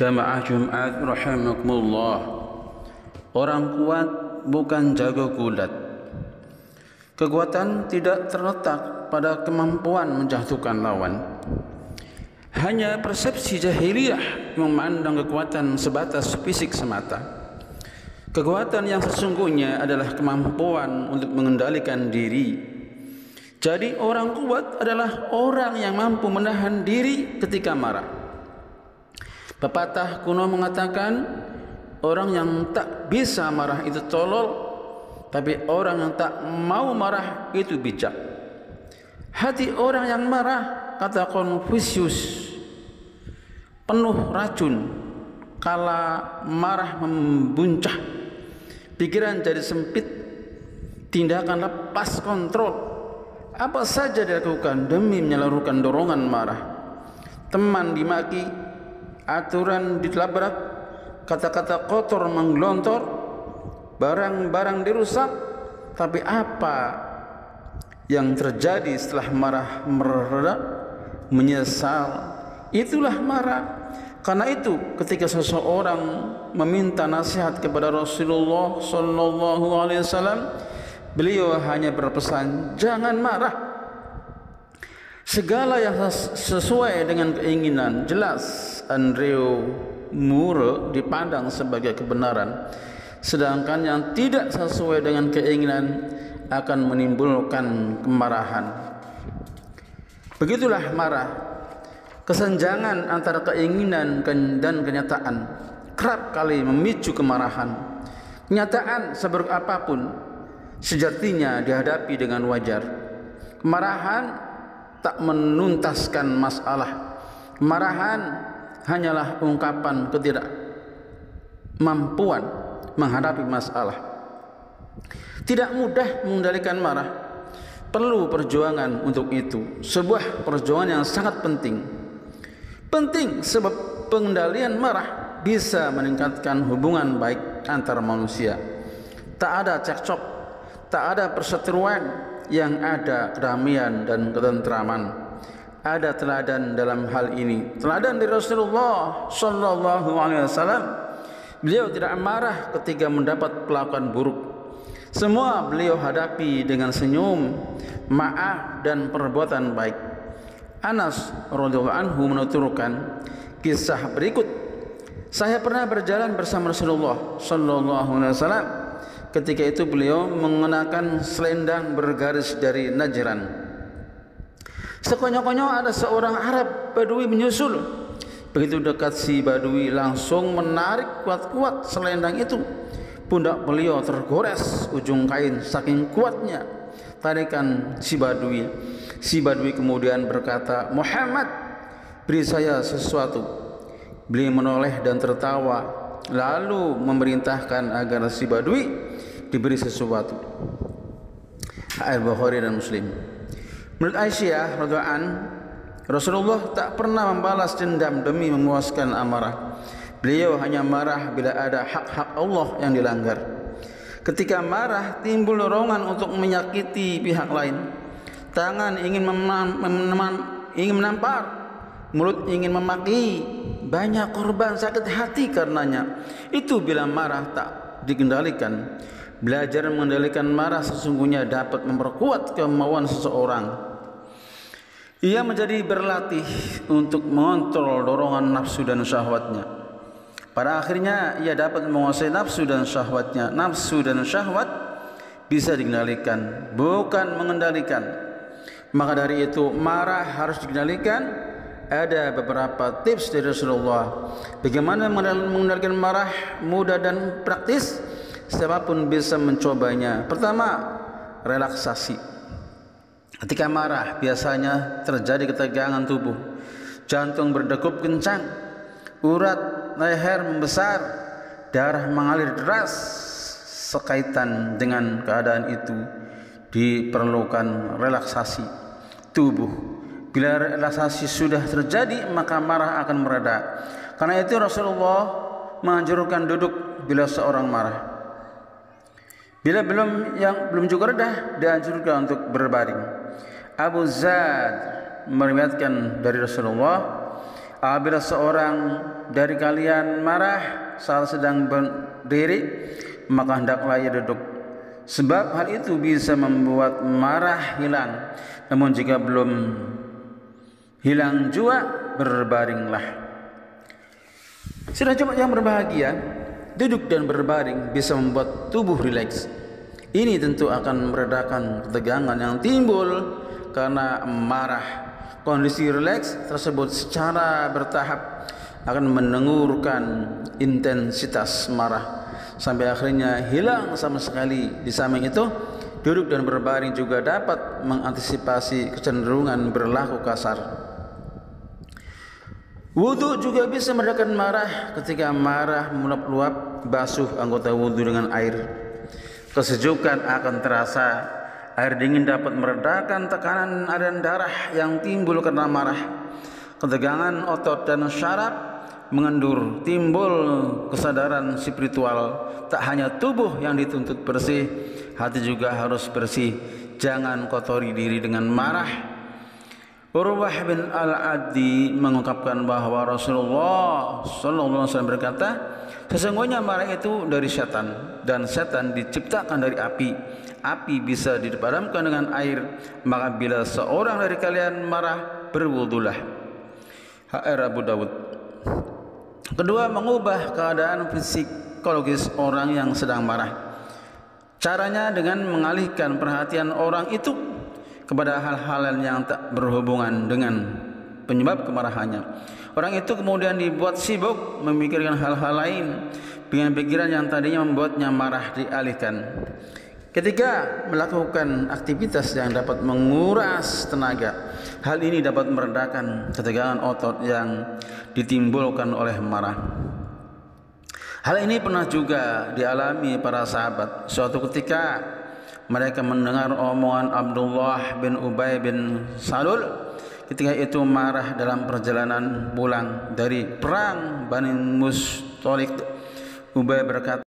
Jamaah Jumat rahimakumullah. Orang kuat bukan jago gulat. Kekuatan tidak terletak pada kemampuan menjatuhkan lawan. Hanya persepsi jahiliyah memandang kekuatan sebatas fisik semata. Kekuatan yang sesungguhnya adalah kemampuan untuk mengendalikan diri. Jadi orang kuat adalah orang yang mampu menahan diri ketika marah. Pepatah kuno mengatakan, orang yang tak bisa marah itu tolol, tapi orang yang tak mau marah itu bijak. Hati orang yang marah, kata Konfusius, penuh racun. Kala marah membuncah, pikiran jadi sempit, tindakan lepas kontrol. Apa saja dilakukan demi menyalurkan dorongan marah. Teman dimaki, aturan ditabrak, kata-kata kotor menggelontor, barang-barang dirusak. Tapi apa yang terjadi setelah marah mereda? Menyesal. Itulah marah. Karena itu ketika seseorang meminta nasihat kepada Rasulullah sallallahu alaihi wasallam, beliau hanya berpesan, jangan marah. Segala yang sesuai dengan keinginan jelas Andreu Mure dipandang sebagai kebenaran, sedangkan yang tidak sesuai dengan keinginan akan menimbulkan kemarahan. Begitulah marah, kesenjangan antara keinginan dan kenyataan kerap kali memicu kemarahan. Kenyataan seburuk apapun sejatinya dihadapi dengan wajar. Kemarahan tak menuntaskan masalah. Kemarahan hanyalah ungkapan ketidakmampuan menghadapi masalah. Tidak mudah mengendalikan marah. Perlu perjuangan untuk itu. Sebuah perjuangan yang sangat penting. Penting sebab pengendalian marah bisa meningkatkan hubungan baik antar manusia. Tak ada cekcok, tak ada perseteruan, yang ada kedamaian dan ketentraman. Ada teladan dalam hal ini. Teladan dari Rasulullah sallallahu alaihi wasallam. Beliau tidak marah ketika mendapat perlakuan buruk. Semua beliau hadapi dengan senyum, maaf dan perbuatan baik. Anas radhiyallahu anhu menuturkan kisah berikut. Saya pernah berjalan bersama Rasulullah sallallahu alaihi wasallam. Ketika itu beliau mengenakan selendang bergaris dari Najran. Sekonyong-konyong ada seorang Arab Badui menyusul. Begitu dekat si Badui langsung menarik kuat-kuat selendang itu. Pundak beliau tergores ujung kain saking kuatnya tarikan si Badui. Si Badui kemudian berkata, Muhammad, beri saya sesuatu. Beliau menoleh dan tertawa, lalu memerintahkan agar si Badui diberi sesuatu. Al-Bukhari dan Muslim. Menurut Aisyah radhiyallahu anha, Rasulullah tak pernah membalas dendam demi memuaskan amarah. Beliau hanya marah bila ada hak-hak Allah yang dilanggar. Ketika marah timbul dorongan untuk menyakiti pihak lain. Tangan ingin menampar, mulut ingin memaki, banyak korban sakit hati karenanya. Itu bila marah tak dikendalikan. Belajar mengendalikan marah sesungguhnya dapat memperkuat kemauan seseorang. Ia menjadi berlatih untuk mengontrol dorongan nafsu dan syahwatnya. Pada akhirnya ia dapat menguasai nafsu dan syahwatnya. Nafsu dan syahwat bisa dikendalikan, bukan mengendalikan. Maka dari itu marah harus dikendalikan. Ada beberapa tips dari Rasulullah. Bagaimana mengendalikan marah, mudah dan praktis. Siapapun bisa mencobanya. Pertama, relaksasi. Ketika marah biasanya terjadi ketegangan tubuh, jantung berdegup kencang, urat leher membesar, darah mengalir deras. Sekaitan dengan keadaan itu diperlukan relaksasi tubuh. Bila relaksasi sudah terjadi, maka marah akan mereda. Karena itu Rasulullah menganjurkan duduk bila seorang marah. Bila belum juga reda, dianjurkan untuk berbaring. Abu Zad meriwayatkan dari Rasulullah, Apabila seorang dari kalian marah saat sedang berdiri, maka hendaklah ia duduk, sebab hal itu bisa membuat marah hilang. Namun jika belum hilang jua, berbaringlah. Sudah jemaah yang berbahagia, duduk dan berbaring bisa membuat tubuh rileks. Ini tentu akan meredakan ketegangan yang timbul karena marah. Kondisi rileks tersebut secara bertahap akan menengurkan intensitas marah sampai akhirnya hilang sama sekali. Di samping itu, duduk dan berbaring juga dapat mengantisipasi kecenderungan berlaku kasar. Wudu juga bisa meredakan marah. Ketika marah meluap-luap, basuh anggota wudu dengan air. Kesejukan akan terasa. Air dingin dapat meredakan tekanan aliran darah yang timbul karena marah. Ketegangan otot dan syaraf mengendur, timbul kesadaran spiritual. Tak hanya tubuh yang dituntut bersih, hati juga harus bersih. Jangan kotori diri dengan marah. Urwah bin Al-Addi mengungkapkan bahwa Rasulullah SAW berkata, sesungguhnya marah itu dari setan, dan setan diciptakan dari api. Api bisa dipadamkan dengan air. Maka bila seorang dari kalian marah, berwudulah. HR Abu Dawud. Kedua, mengubah keadaan psikologis orang yang sedang marah. Caranya dengan mengalihkan perhatian orang itu kepada hal-hal yang tak berhubungan dengan penyebab kemarahannya. Orang itu kemudian dibuat sibuk memikirkan hal-hal lain. Pikiran yang tadinya membuatnya marah dialihkan. Ketika melakukan aktivitas yang dapat menguras tenaga, hal ini dapat meredakan ketegangan otot yang ditimbulkan oleh marah. Hal ini pernah juga dialami para sahabat. Suatu ketika mereka mendengar omongan Abdullah bin Ubay bin Salul. Ketika itu marah dalam perjalanan pulang dari perang Bani Mustaliq. Ubay berkata,